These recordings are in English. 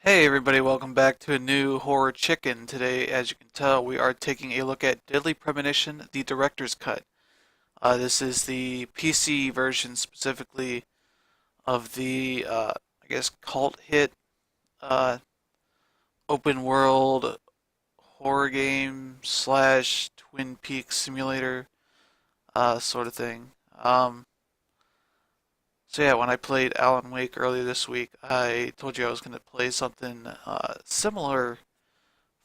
Hey everybody, welcome back to a new Horror Chicken. Today, as you can tell, we are taking a look at Deadly Premonition, the director's cut. This is the PC version specifically of the, I guess, cult hit, uh, open world horror game slash Twin Peaks simulator, sort of thing. So yeah, when I played Alan Wake earlier this week, I told you I was going to play something similar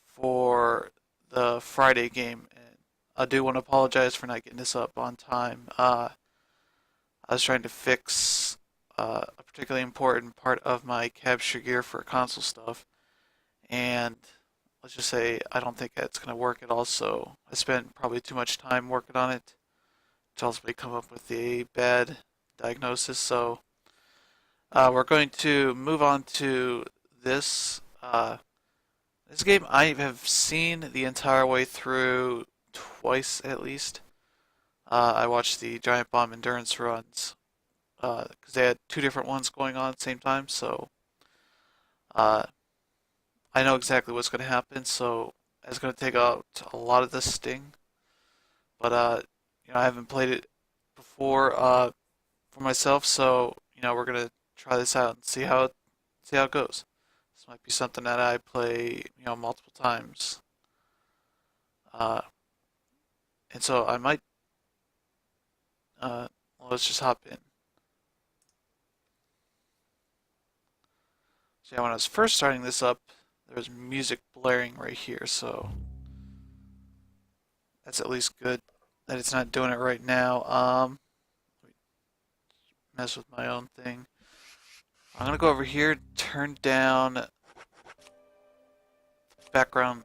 for the Friday game. And I do want to apologize for not getting this up on time. I was trying to fix a particularly important part of my capture gear for console stuff, and let's just say I don't think it's going to work at all. So I spent probably too much time working on it to ultimately come up with a bad diagnosis. So we're going to move on to this. This game I have seen the entire way through twice at least. I watched the Giant Bomb endurance runs because they had two different ones going on at the same time, so uh, I know exactly what's going to happen. So it's going to take out a lot of the sting, but I haven't played it before for myself, so we're going to try this out and see how it goes. This might be something that I play multiple times. Uh, and so I might, well, let's just hop in. So yeah, when I was first starting this up, there was music blaring right here, so that's at least good that it's not doing it right now. Mess with my own thing. I'm gonna go over here, turn down background.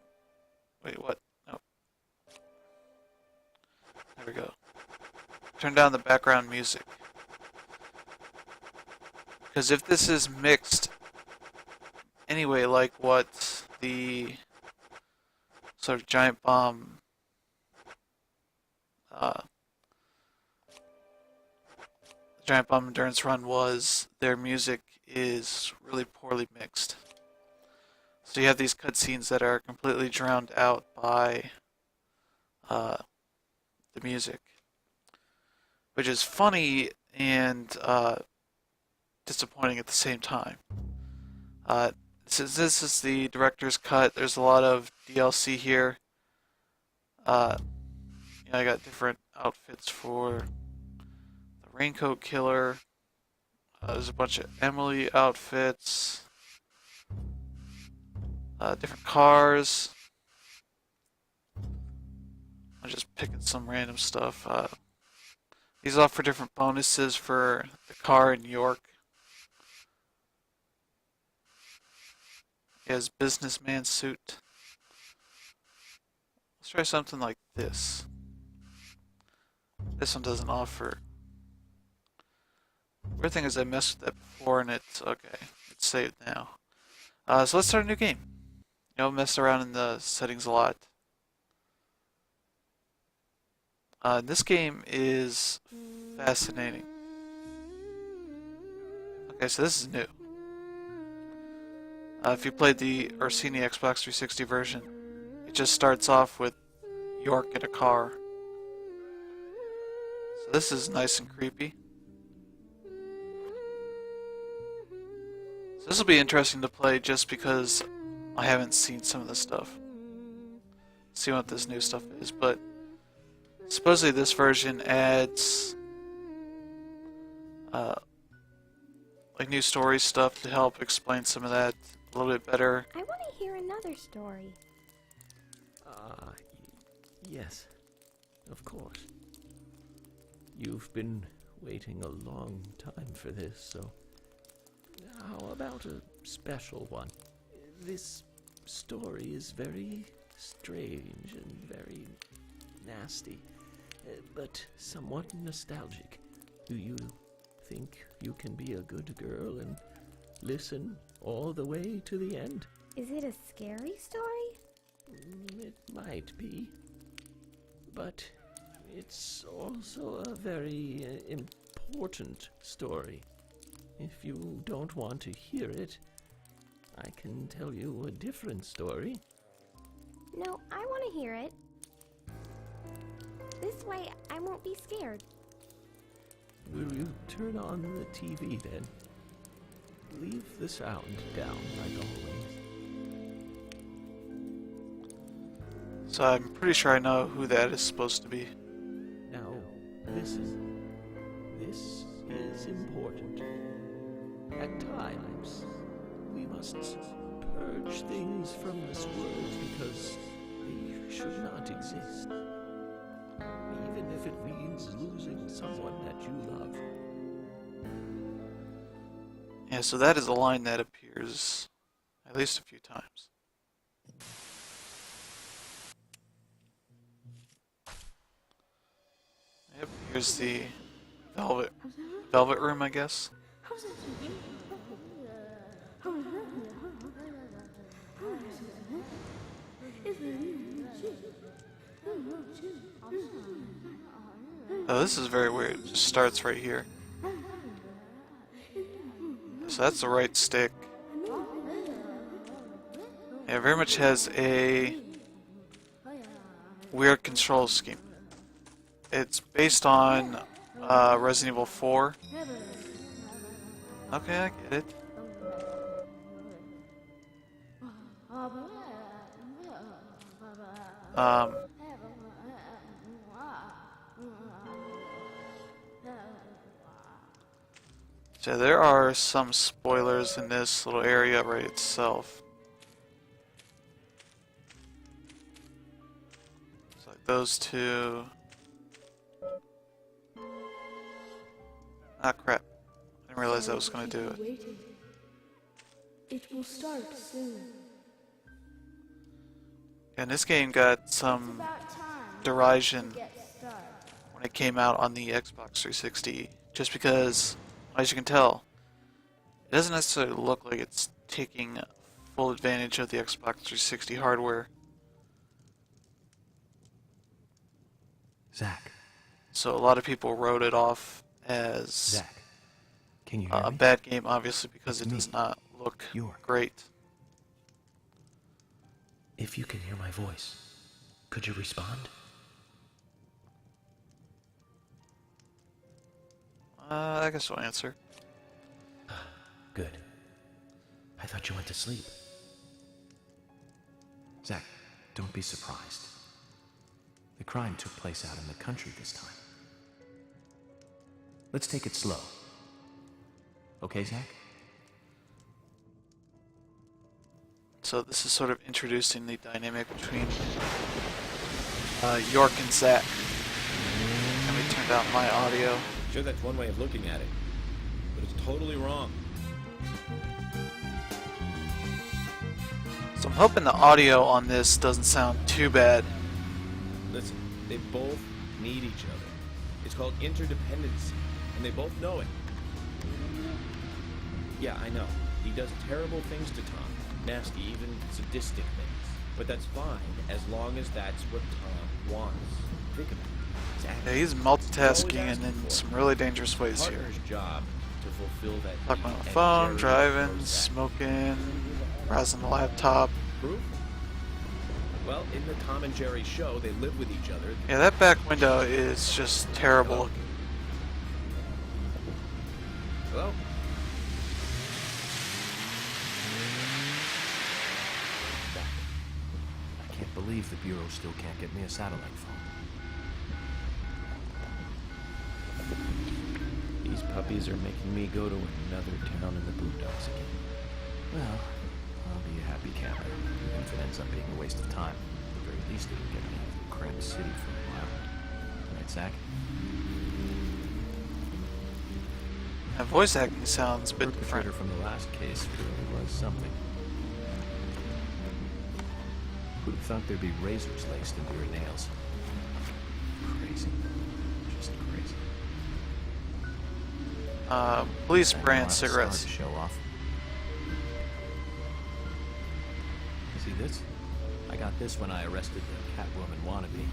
Wait, what? No, there we go. Turn down the background music. Because if this is mixed anyway, like what the sort of giant bomb uh, endurance run was, their music is really poorly mixed. So you have these cutscenes that are completely drowned out by uh, the music, which is funny and disappointing at the same time. Since this is the director's cut, there's a lot of DLC here. Uh, I got different outfits for the Raincoat Killer. There's a bunch of Emily outfits, different cars. I'm just picking some random stuff. These offer different bonuses for the car in New York. He has businessman suit. Let's try something like this. This one doesn't offer. Weird thing is I messed with that before and it's okay. It's saved now. So let's start a new game. Messed around in the settings a lot. This game is fascinating. Okay, so this is new. If you played or seen the Xbox 360 version, it just starts off with York in a car. So this is nice and creepy. So this will be interesting to play just because I haven't seen some of this stuff. See what this new stuff is, but supposedly this version adds like new story stuff to help explain some of that a little bit better. I want to hear another story. Ah, yes, of course. You've been waiting a long time for this, so how about a special one? This story is very strange and very nasty, but somewhat nostalgic. Do you think you can be a good girl and listen all the way to the end? Is it a scary story? It might be, but it's also a very important story. If you don't want to hear it, I can tell you a different story. No, I want to hear it. This way, I won't be scared. Will you turn on the TV then? Leave the sound down like always. So I'm pretty sure I know who that is supposed to be. Now, listen. This is important. At times, we must purge things from this world because they should not exist. Even if it means losing someone that you love. Yeah, so that is a line that appears at least a few times. Yep, here's the velvet room, I guess. Oh, this is very weird. It just starts right here. So that's the right stick. Yeah, it very much has a weird control scheme. It's based on Resident Evil 4. Okay, I get it. So there are some spoilers in this little area right itself. It's like those two. Ah, crap. I didn't realize I was going to do it. It will start soon. And this game got some derision when it came out on the Xbox 360, just because, as you can tell, it doesn't necessarily look like it's taking full advantage of the Xbox 360 hardware. Zach. So a lot of people wrote it off as Zach. Can you hear a me? bad game, obviously, because it Me. does not look York. great. If you can hear my voice, could you respond? I guess I'll answer. Good. I thought you went to sleep. Zach, don't be surprised. The crime took place out in the country this time. Let's take it slow. Okay, Zach? So this is sort of introducing the dynamic between York and Zach. Let me turn down my audio. Sure, that's one way of looking at it, but it's totally wrong. So I'm hoping the audio on this doesn't sound too bad. Listen, they both need each other. It's called interdependency, and they both know it. Yeah, I know. He does terrible things to Tom. Nasty, even sadistic things. But that's fine, as long as that's what Tom wants. Think about it. Yeah, he's multitasking and in some really dangerous ways here. Partner's job to fulfill that Talking on need, the and phone, Jerry driving, knows that. smoking, browsing the laptop. Proof? Well, in the Tom and Jerry show, they live with each other. Yeah, that back window is just terrible Hello? looking. Hello? Zach, I can't believe the Bureau still can't get me a satellite phone. These puppies are making me go to another town in the boondocks again. Well, I'll be a happy camper, even if it ends up being a waste of time. At the very least, it'll get me out of the cramped city for a while. Right, Zach? That voice acting sounds a bit Perpetrator different. from the last case really was something. Who'd have thought there'd be razors laced into her nails? Crazy. Just crazy. Police I know brand I'm sorry cigarettes. to show off. You see this? I got this when I arrested the Catwoman wannabe.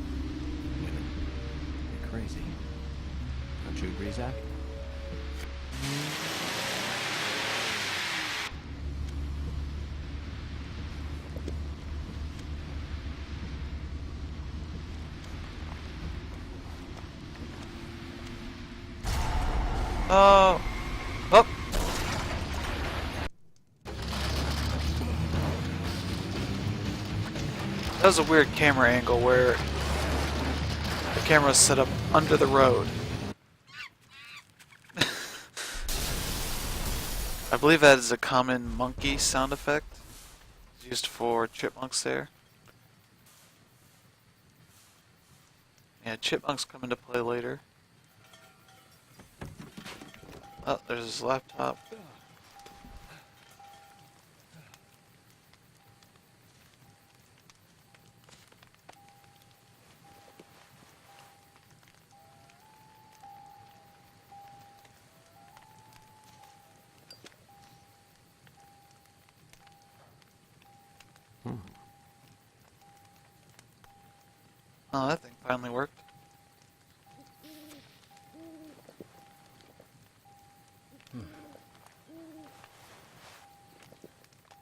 Women. They're crazy. Don't you agree, Zach? Oh! Oh! That was a weird camera angle where the camera's set up under the road. I believe that is a common monkey sound effect. It's used for chipmunks there. Yeah, chipmunks come into play later. Oh, there's his laptop. Oh, that thing finally worked.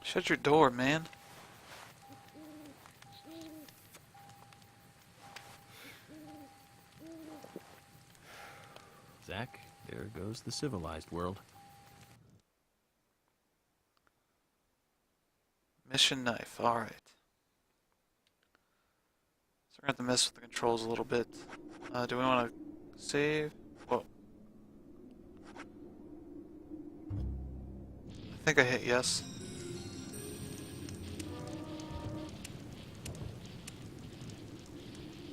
Shut your door, man. Zach, there goes the civilized world. Mission knife, alright. So we're going to have to mess with the controls a little bit. Do we want to save? Whoa. I think I hit yes.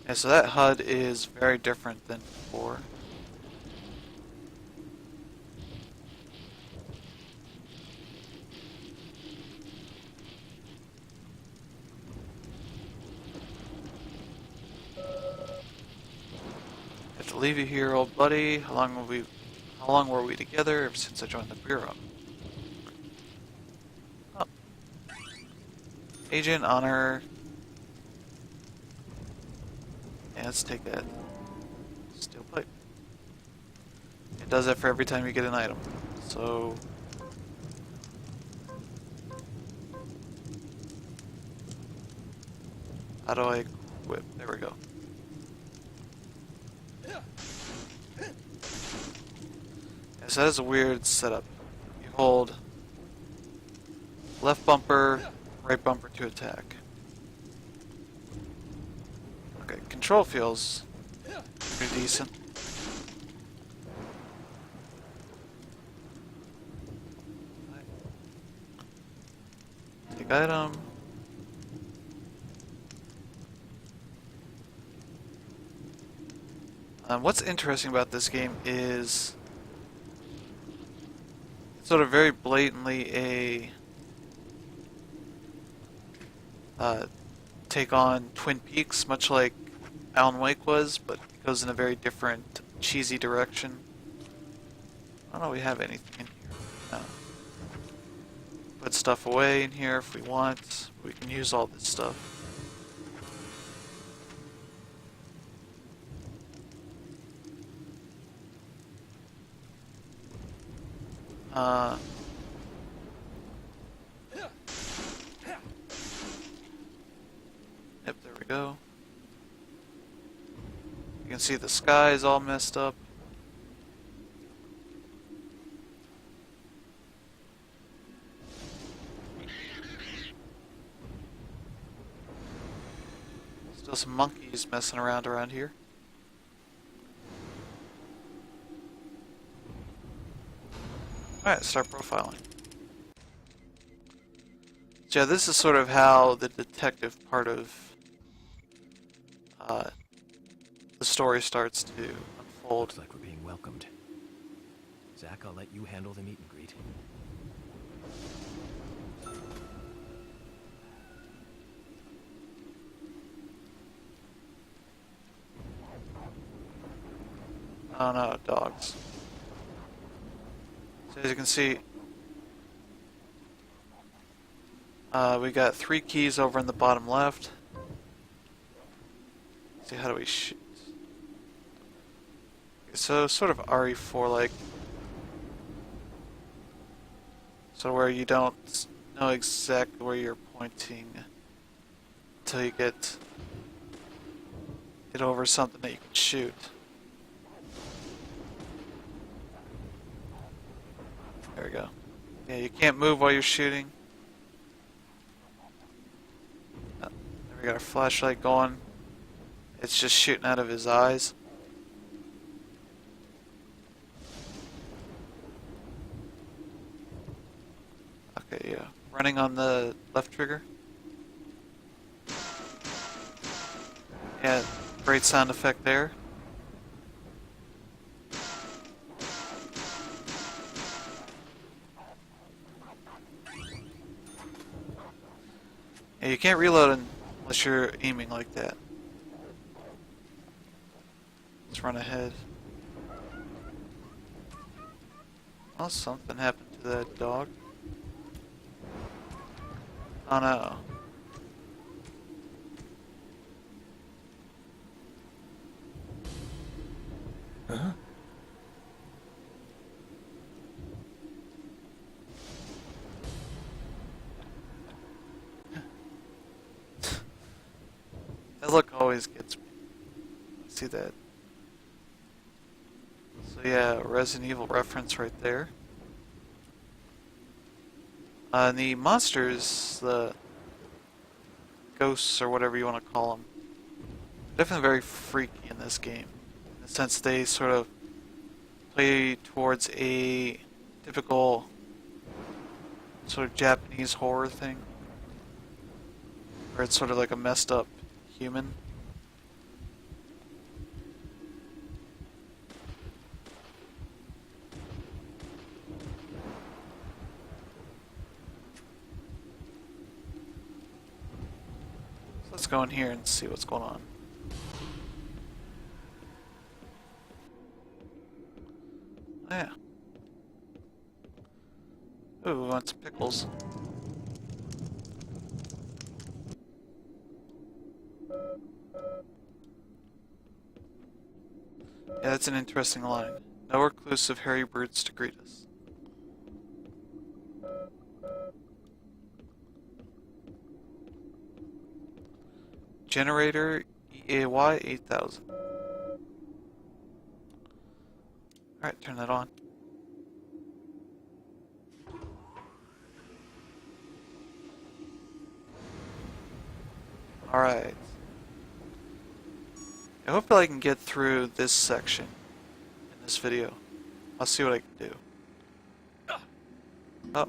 Yeah, so that HUD is very different than before. Have to leave you here, old buddy. How long were we together ever since I joined the Bureau? Oh. Agent, honor. Yeah, let's take that. Steel pipe. It does that for every time you get an item. So... how do I equip? There we go. Yeah, so that is a weird setup. You hold left bumper, right bumper to attack. Okay, control feels pretty decent. Take item. What's interesting about this game is it's sort of very blatantly a take on Twin Peaks, much like Alan Wake was, but it goes in a very different, cheesy direction. I don't know if we have anything in here. No. Put stuff away in here if we want. We can use all this stuff. Yep, there we go. You can see the sky is all messed up. Still some monkeys messing around here. Alright, start profiling. So yeah, this is sort of how the detective part of the story starts to unfold. Looks like we're being welcomed. Zach, I'll let you handle the meet and greet. Oh no, dogs. So as you can see, we got 3 keys over in the bottom left. Let's see, how do we shoot? So sort of RE4 like. So where you don't know exactly where you're pointing until you get over something that you can shoot. There we go. Yeah, you can't move while you're shooting. There we got our flashlight going. It's just shooting out of his eyes. Okay, yeah. Running on the left trigger. Yeah, great sound effect there. Yeah, you can't reload unless you're aiming like that. Let's run ahead. Oh, something happened to that dog. Oh no. Huh? That look always gets me. See that? So yeah, Resident Evil reference right there. The monsters, the ghosts or whatever you want to call them, definitely very freaky in this game. In the sense they sort of play towards a typical sort of Japanese horror thing. Where it's sort of like a messed up human. So let's go in here and see what's going on. Oh, yeah. Ooh, we want some pickles. Yeah, that's an interesting line. No reclusive hairy birds to greet us. Generator EAY 8000. Alright, turn that on. Alright. I hope I can get through this section in this video. I'll see what I can do. Oh.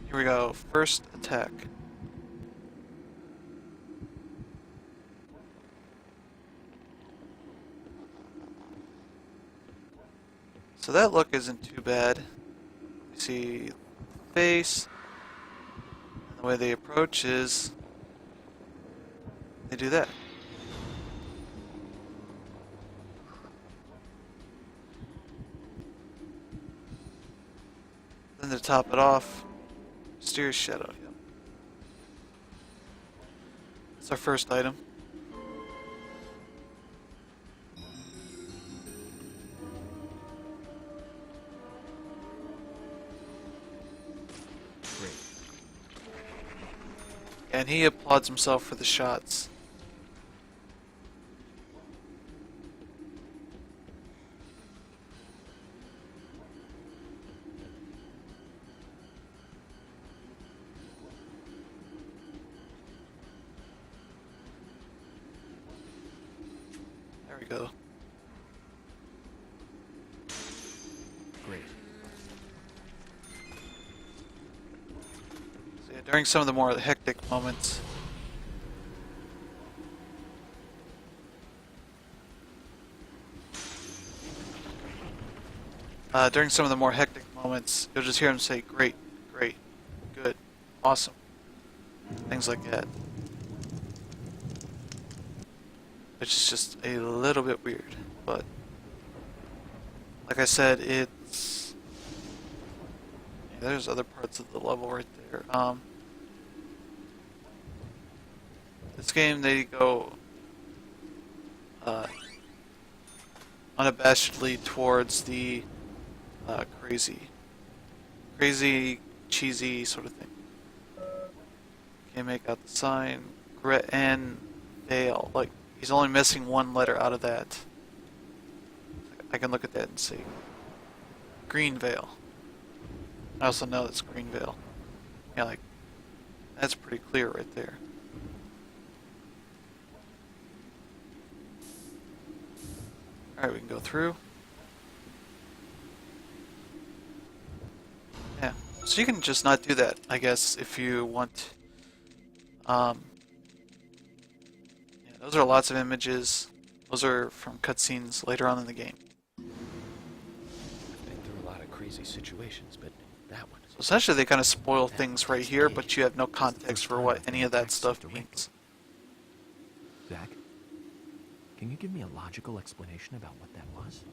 Here we go. First attack. So that look isn't too bad. You see the face, and the way they approach is they do that. Then to top it off, mysterious shadow. Yep. That's our first item. And he applauds himself for the shots. There we go. Great. So yeah, during some of the more hectic moments, you'll just hear him say, "Great, great, good, awesome," things like that. Which is just a little bit weird, but like I said, it's yeah, there's other parts of the level right there. This game they go unabashedly towards the crazy, cheesy sort of thing. Can't make out the sign. Gret and Vale. Like, he's only missing one letter out of that. I can look at that and see. Green Vale. I also know that's Greenvale. Yeah, like, that's pretty clear right there. Alright, we can go through. Yeah, so you can just not do that, I guess, if you want. Yeah, those are lots of images. Those are from cutscenes later on in the game. I've been through a lot of crazy situations, but that one is... So essentially, they kind of spoil things right here, but you have no context for what any of that stuff means. Zach, can you give me a logical explanation about what that was?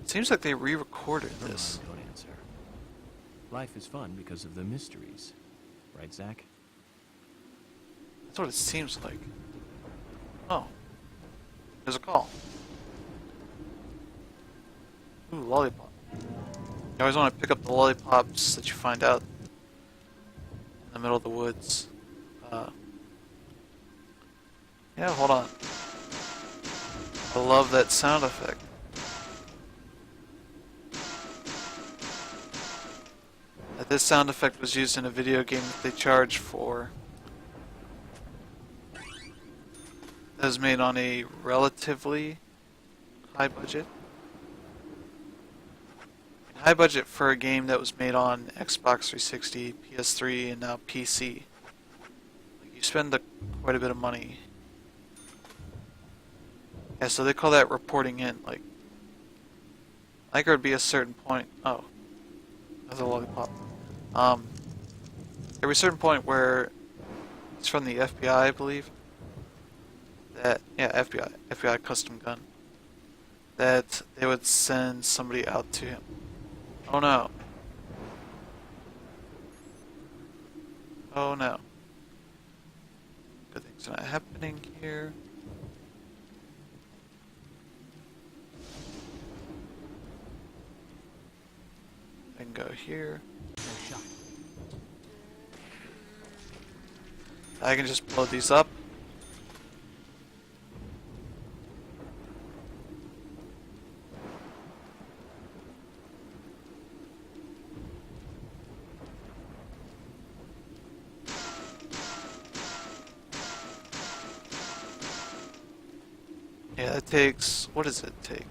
It seems like they re-recorded Never this. mind, don't answer. Life is fun because of the mysteries. Right, Zach? That's what it seems like. Oh. There's a call. Ooh, lollipop. You always want to pick up the lollipops that you find out in the middle of the woods. Yeah, hold on. I love that sound effect. This sound effect was used in a video game that they charged for. That was made on a relatively high budget. High budget for a game that was made on Xbox 360, PS3, and now PC. Like, you spend quite a bit of money. Yeah, so they call that reporting in. Like there would be a certain point. Oh, that's a lollipop. There would be a certain point where it's from the FBI, I believe. FBI custom gun. That they would send somebody out to him. Oh no. Oh no. Good things are not happening here. I can go here. I can just blow these up. Yeah, that takes, what does it take?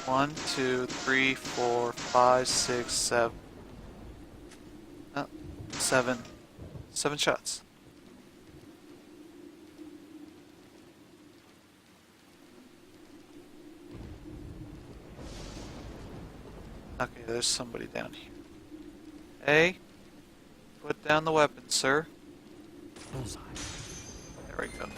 1, 2, 3, 4, 5, 6, 7. No, 7. 7 shots. Okay, there's somebody down here. Hey, put down the weapon, sir. Bullseye. There we go.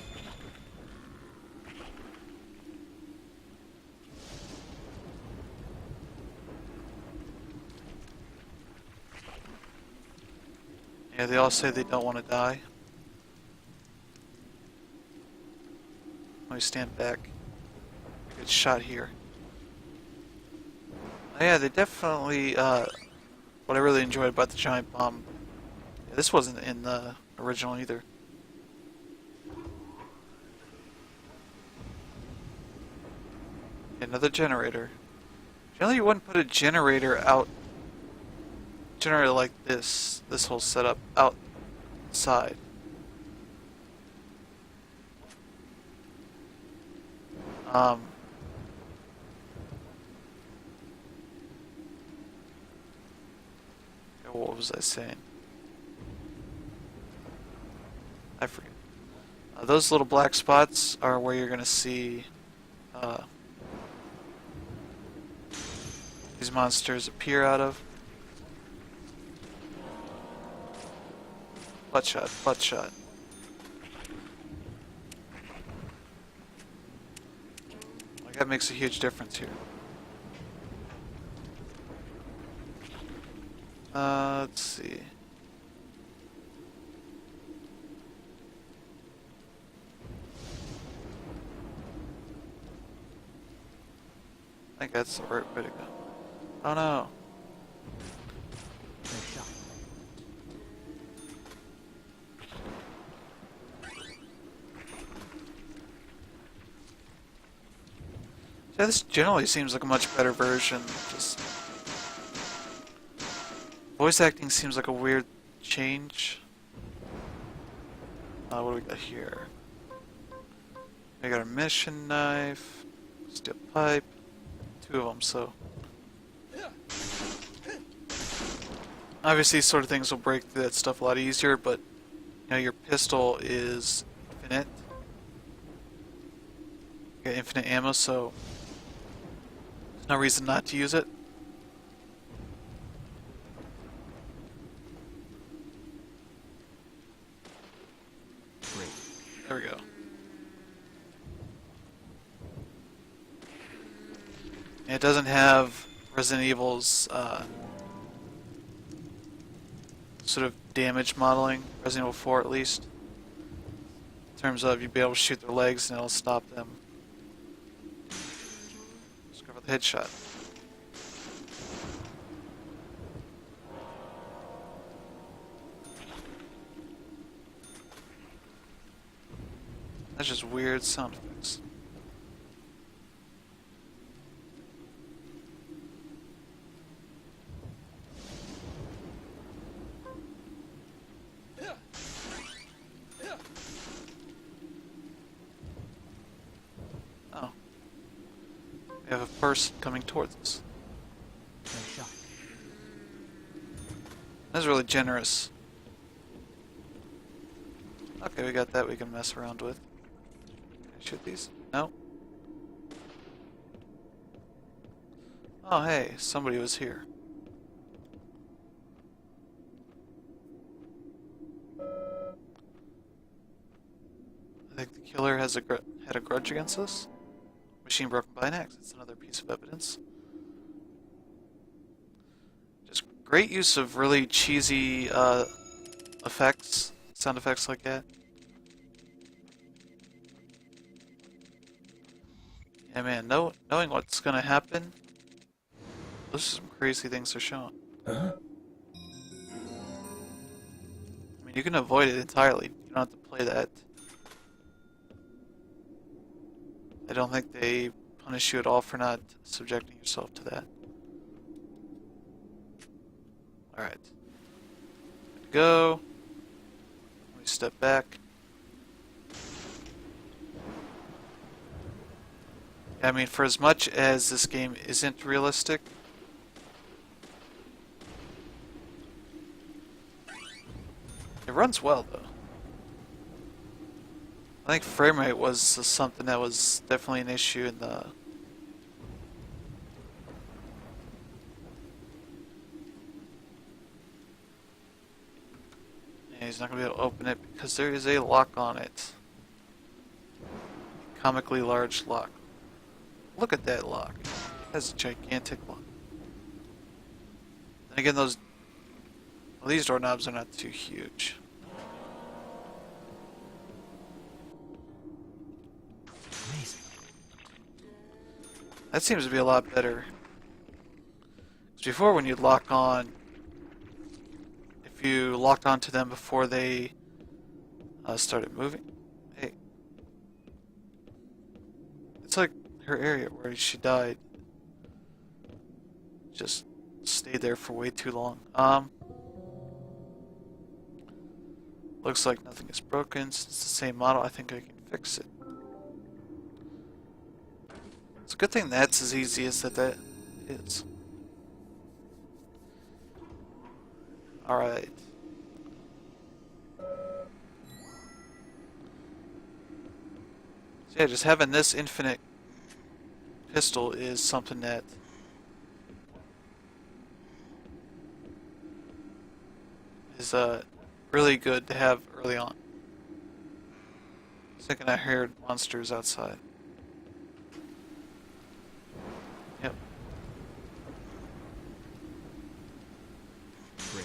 Yeah, they all say they don't want to die. Let me stand back. Get shot here. Oh, yeah, they definitely, what I really enjoyed about the giant bomb. Yeah, this wasn't in the original either. Another generator. Generally, you wouldn't put a generator like this whole setup outside. What was I saying? I forget. Those little black spots are where you're gonna see these monsters appear out of. Butt shot, butt shot. Like, that makes a huge difference here. Let's see. I think that's the right way to go. Oh no. Nice shot. Yeah, this generally seems like a much better version. Just Voice acting seems like a weird change. What do we got here? We got a mission knife, steel pipe, two of them, so. Obviously, sort of things will break through that stuff a lot easier, but you know, your pistol is infinite. You got infinite ammo, so there's no reason not to use it. Great. There we go. And it doesn't have Resident Evil's sort of damage modeling, Resident Evil 4 at least. In terms of you'd be able to shoot their legs and it'll stop them. Let's go for the headshot. That's just weird sound effects. Oh. We have a person coming towards us. Nice shot. That's really generous. Okay, we got that we can mess around with. Can I shoot these? No. Oh hey, somebody was here. I think the killer has had a grudge against us. Machine broken by an axe. It's another piece of evidence. Just great use of really cheesy effects, sound effects like that. Yeah, man, knowing what's gonna happen, those are some crazy things they're showing. Huh? I mean, you can avoid it entirely. You don't have to play that. I don't think they punish you at all for not subjecting yourself to that. Alright. Good to go. Let me step back. I mean, for as much as this game isn't realistic, it runs well, though. I think frame rate was something that was definitely an issue in the... Yeah, he's not going to be able to open it because there is a lock on it. A comically large lock. Look at that lock. That's a gigantic lock. Then again, well, these doorknobs are not too huge. Amazing. That seems to be a lot better. 'Cause before, when you'd lock on, if you locked onto them before they started moving, hey, it's like her area where she died. Just stayed there for way too long. Looks like nothing is broken. Since it's the same model, I think I can fix it. It's a good thing that's as easy as that is. Alright. So yeah, just having this infinite pistol is something that is really good to have early on. I was thinking I heard monsters outside. Yep. Great.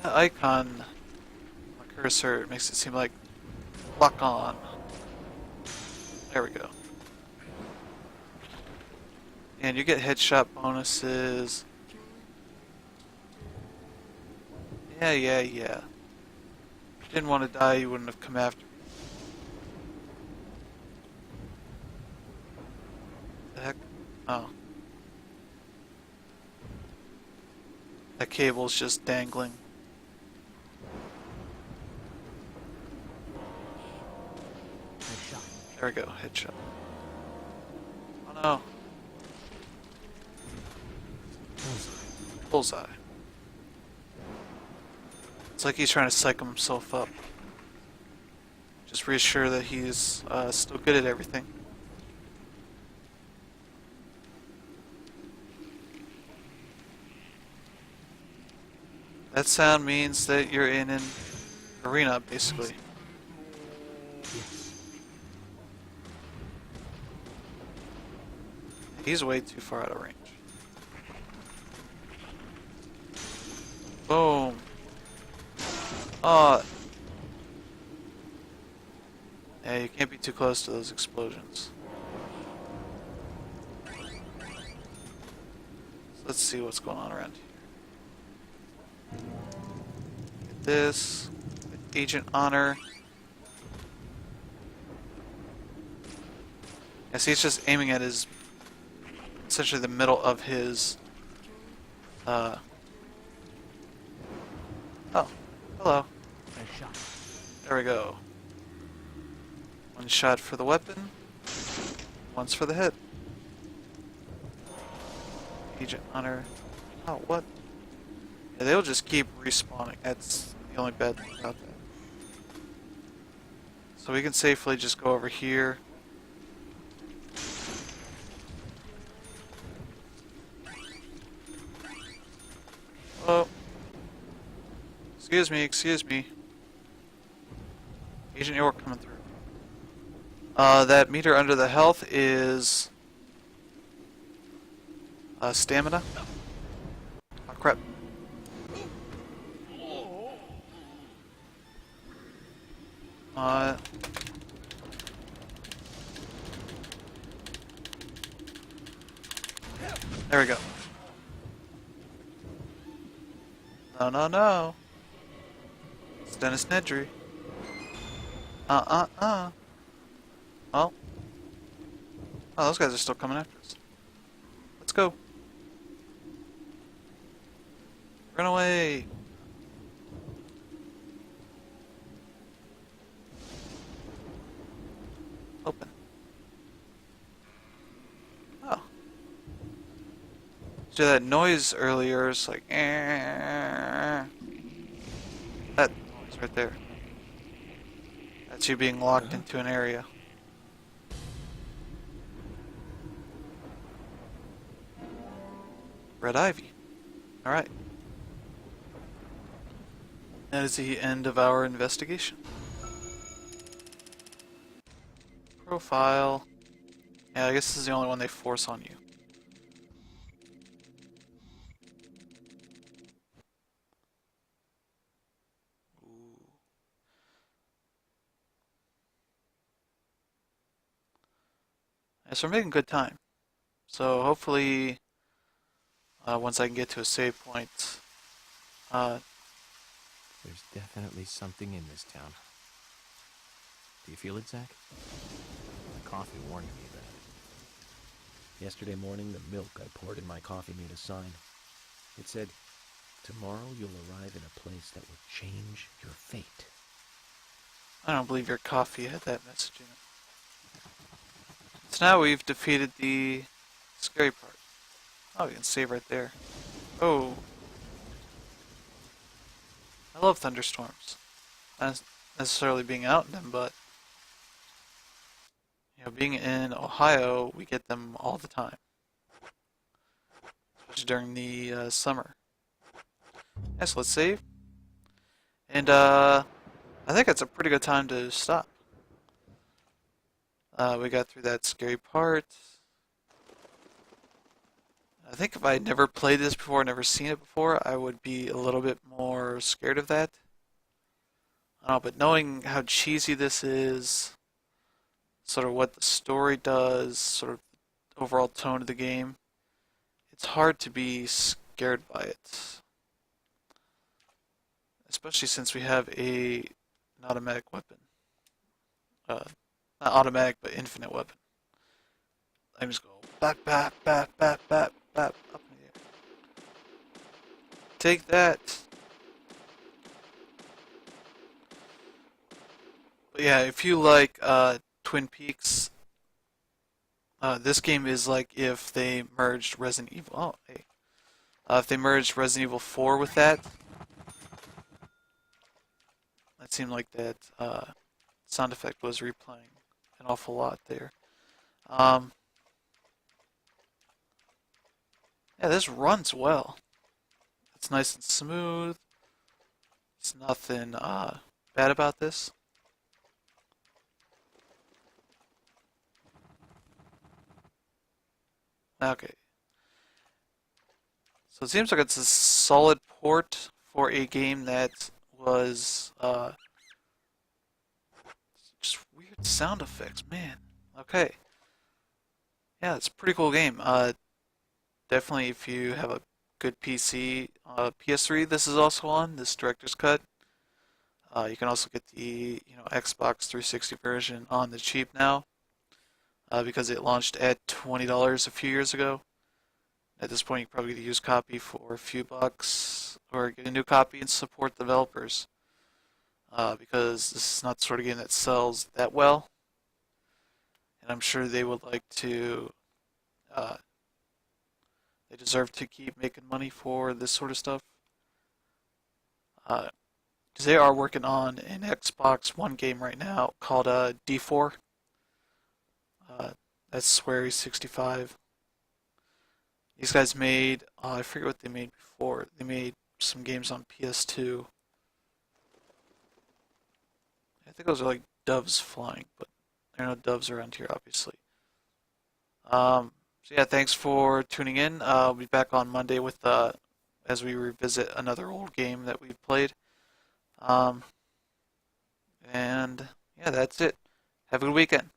That icon, my cursor, makes it seem like lock on. There we go. And you get headshot bonuses. Yeah. If you didn't want to die, you wouldn't have come after me. The heck? Oh. That cable's just dangling. There we go, headshot. Oh no. Bullseye. It's like he's trying to psych himself up. Just reassure that he's still good at everything. That sound means that you're in an arena, basically. He's way too far out of range. Boom. Oh. Yeah, you can't be too close to those explosions. So let's see what's going on around here. Get this. Agent Honor. Yeah, see, it's just aiming at his, essentially the middle of his, oh, hello. There we go. One shot for the weapon, once for the head. Agent Honor. Oh, what? Yeah, they'll just keep respawning. That's the only bad thing about that. So we can safely just go over here. Oh. Excuse me, excuse me. Agent York coming through. That meter under the health is stamina. Oh crap. There we go. No, no, no. It's Dennis Nedry. Oh. Oh, those guys are still coming after us. Let's go. Run away. Open. Oh. So that noise earlier is like, that noise right there. That's you being locked into an area. Red Ivy. Alright. That is the end of our investigation. Profile. Yeah, I guess this is the only one they force on you. Ooh. Yeah, so we're making good time. So hopefully, once I can get to a save point, There's definitely something in this town. Do you feel it, Zach? The coffee warned me of that. Yesterday morning, the milk I poured in my coffee made a sign. It said, "Tomorrow you'll arrive in a place that will change your fate." I don't believe your coffee had that message in it. So now we've defeated the scary part. Oh, we can save right there. Oh. I love thunderstorms. Not necessarily being out in them, but you know, being in Ohio, we get them all the time. Especially during the summer. Yes, let's save. And I think that's a pretty good time to stop. We got through that scary part. I think if I had never played this before, never seen it before, I would be a little bit more scared of that. I don't know, but knowing how cheesy this is, sort of what the story does, sort of the overall tone of the game, it's hard to be scared by it. Especially since we have an automatic weapon. Not automatic, but infinite weapon. Let me just go Bap, bap, bap, bap, bap, bap. Up in the air. Take that. But yeah, if you like Twin Peaks, this game is like if they merged Resident Evil. Oh, hey. If they merged Resident Evil 4 with that, it seemed like that sound effect was replaying an awful lot there. Um, yeah, this runs well. It's nice and smooth. There's nothing bad about this. Okay. So it seems like it's a solid port for a game that was just weird sound effects, man. Okay. Yeah, it's a pretty cool game. Definitely if you have a good PC, PS3 this is also on, this director's cut. You can also get the Xbox 360 version on the cheap now because it launched at $20 a few years ago. At this point, you can probably get a used copy for a few bucks or get a new copy and support developers because this is not the sort of game that sells that well. And I'm sure they would like to, they deserve to keep making money for this sort of stuff. Because they are working on an Xbox One game right now called D4. That's Swery 65. These guys made, I forget what they made before. They made some games on PS2. I think those are like doves flying, but there are no doves around here, obviously. So yeah, thanks for tuning in. I'll be back on Monday with as we revisit another old game that we played. And yeah, that's it. Have a good weekend.